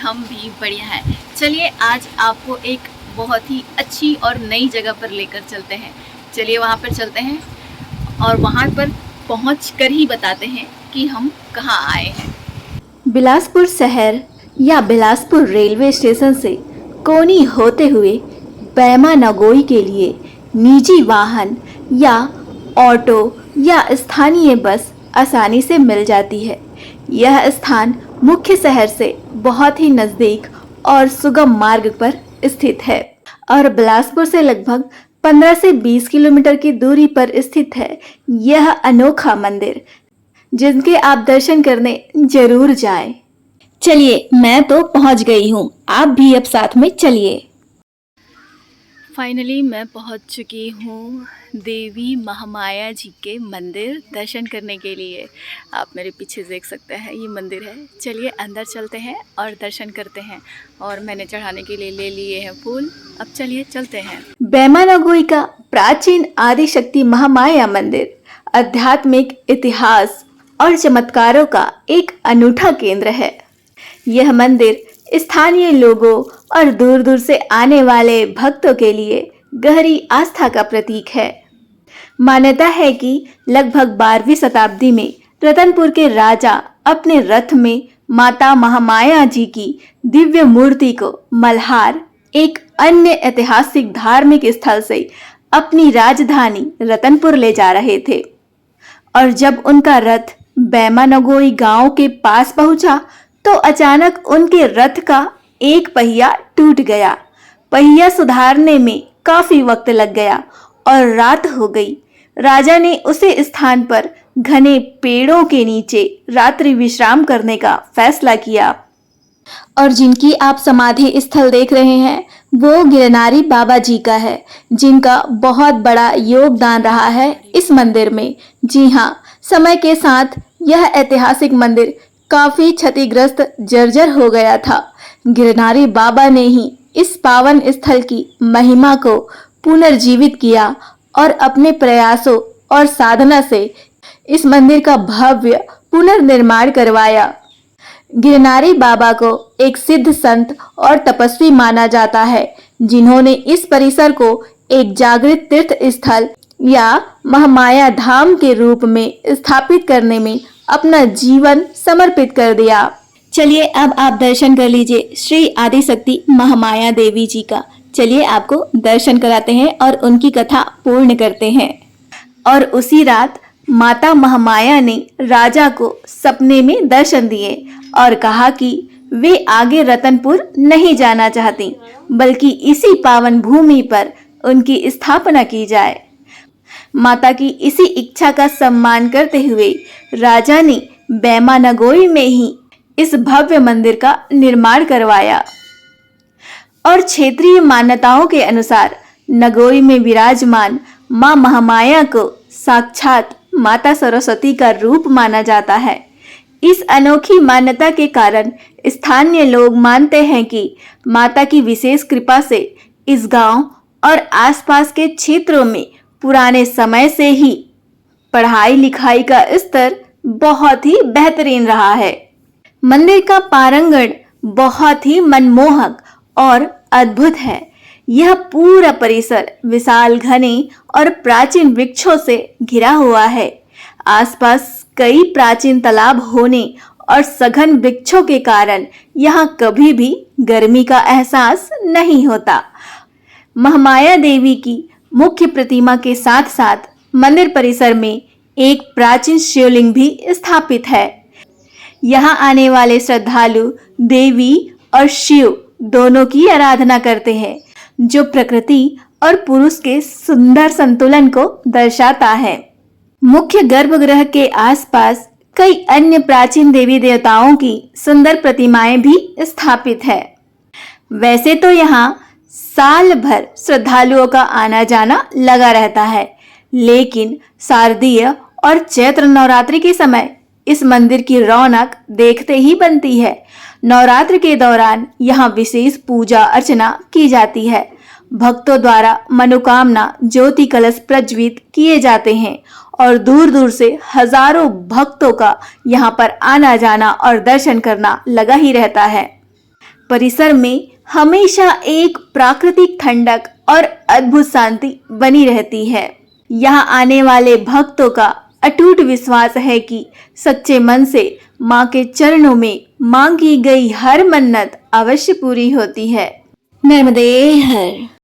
हम भी बढ़िया हैं। चलिए आज आपको एक बहुत ही अच्छी और नई जगह पर लेकर चलते हैं। चलिए वहाँ पर चलते हैं और वहाँ पर पहुँच कर ही बताते हैं कि हम कहाँ आए हैं। बिलासपुर शहर या बिलासपुर रेलवे स्टेशन से कोनी होते हुए बैमा नगोई के लिए निजी वाहन या ऑटो या स्थानीय बस आसानी से मिल जाती है। यह स्थान मुख्य शहर से बहुत ही नज़दीक और सुगम मार्ग पर स्थित है और बिलासपुर से लगभग 15 से 20 किलोमीटर की दूरी पर स्थित है यह अनोखा मंदिर, जिनके आप दर्शन करने जरूर जाएं। चलिए मैं तो पहुंच गई हूँ, आप भी अब साथ में चलिए। फाइनली मैं पहुंच चुकी हूँ देवी महामाया जी के मंदिर दर्शन करने के लिए। आप मेरे पीछे देख सकते हैं ये मंदिर है। चलिए अंदर चलते हैं और दर्शन करते हैं। और मैंने चढ़ाने के लिए ले लिए हैं फूल। अब चलिए चलते हैं। बैमा नगोई का प्राचीन आदिशक्ति महामाया मंदिर आध्यात्मिक इतिहास और चमत्कारों का एक अनूठा केंद्र है। यह मंदिर स्थानीय लोगों और दूर दूर से आने वाले भक्तों के लिए गहरी आस्था का प्रतीक है। मान्यता है कि लगभग 12वीं शताब्दी में रतनपुर के राजा अपने रथ में माता महामाया जी की दिव्य मूर्ति को मल्हार, एक अन्य ऐतिहासिक धार्मिक स्थल से अपनी राजधानी रतनपुर ले जा रहे थे और जब उनका रथ बैमा नगोई गांव के पास पहुंचा तो अचानक उनके रथ का एक पहिया टूट गया। पहिया सुधारने में काफी वक्त लग गया और रात हो गई। राजा ने उसी स्थान पर घने पेड़ों के नीचे रात्रि विश्राम करने का फैसला किया और जिनकी आप समाधि स्थल देख रहे हैं वो गिरनारी बाबा जी का है, जिनका बहुत बड़ा योगदान रहा है इस मंदिर में। जी हाँ, समय के साथ यह ऐतिहासिक मंदिर काफी क्षतिग्रस्त जर्जर हो गया था। गिरनारी बाबा ने ही इस पावन स्थल की महिमा को पुनर्जीवित किया और अपने प्रयासों और साधना से इस मंदिर का भव्य पुनर्निर्माण करवाया। गिरनारी बाबा को एक सिद्ध संत और तपस्वी माना जाता है, जिन्होंने इस परिसर को एक जागृत तीर्थ स्थल या महामाया धाम के रूप में स्थापित करने में अपना जीवन समर्पित कर दिया। चलिए अब आप दर्शन कर लीजिए श्री आदिशक्ति महामाया देवी जी का। चलिए आपको दर्शन कराते हैं और उनकी कथा पूर्ण करते हैं। और उसी रात माता महामाया ने राजा को सपने में दर्शन दिए और कहा कि वे आगे रतनपुर नहीं जाना चाहती, बल्कि इसी पावन भूमि पर उनकी स्थापना की जाए। माता की इसी इच्छा का सम्मान करते हुए राजा ने बैमा नगोई में ही इस भव्य मंदिर का निर्माण करवाया और क्षेत्रीय मान्यताओं के अनुसार नगोई में विराजमान मां महामाया को साक्षात माता सरस्वती का रूप माना जाता है। इस अनोखी मान्यता के कारण स्थानीय लोग मानते हैं कि माता की विशेष कृपा से इस गांव और आसपास के क्षेत्रों में पुराने समय से ही पढ़ाई लिखाई का स्तर बहुत ही बेहतरीन रहा है। मंदिर का प्रांगण बहुत ही मनमोहक और अद्भुत है। यह पूरा परिसर विशाल घने और प्राचीन वृक्षों से घिरा हुआ है। आसपास कई प्राचीन तालाब होने और सघन वृक्षों के कारण यहाँ कभी भी गर्मी का एहसास नहीं होता। महामाया देवी की मुख्य प्रतिमा के साथ साथ मंदिर परिसर में एक प्राचीन शिवलिंग भी स्थापित है। यहाँ आने वाले श्रद्धालु देवी और शिव दोनों की आराधना करते हैं, जो प्रकृति और पुरुष के सुंदर संतुलन को दर्शाता है। मुख्य गर्भगृह के आसपास कई अन्य प्राचीन देवी देवताओं की सुंदर प्रतिमाएं भी स्थापित है। वैसे तो यहाँ साल भर श्रद्धालुओं का आना जाना लगा रहता है, लेकिन शारदीय और चैत्र नवरात्रि के समय इस मंदिर की रौनक देखते ही बनती है। नवरात्र के दौरान यहाँ विशेष पूजा अर्चना की जाती है। भक्तों द्वारा मनोकामना ज्योति कलश प्रज्वलित किए जाते हैं और दूर दूर से हजारों भक्तों का यहाँ पर आना जाना और दर्शन करना लगा ही रहता है। परिसर में हमेशा एक प्राकृतिक ठंडक और अद्भुत शांति बनी रहती है। यहाँ आने वाले भक्तों का अटूट विश्वास है कि सच्चे मन से माँ के चरणों में मांगी गई हर मन्नत अवश्य पूरी होती है। नर्मदे हर।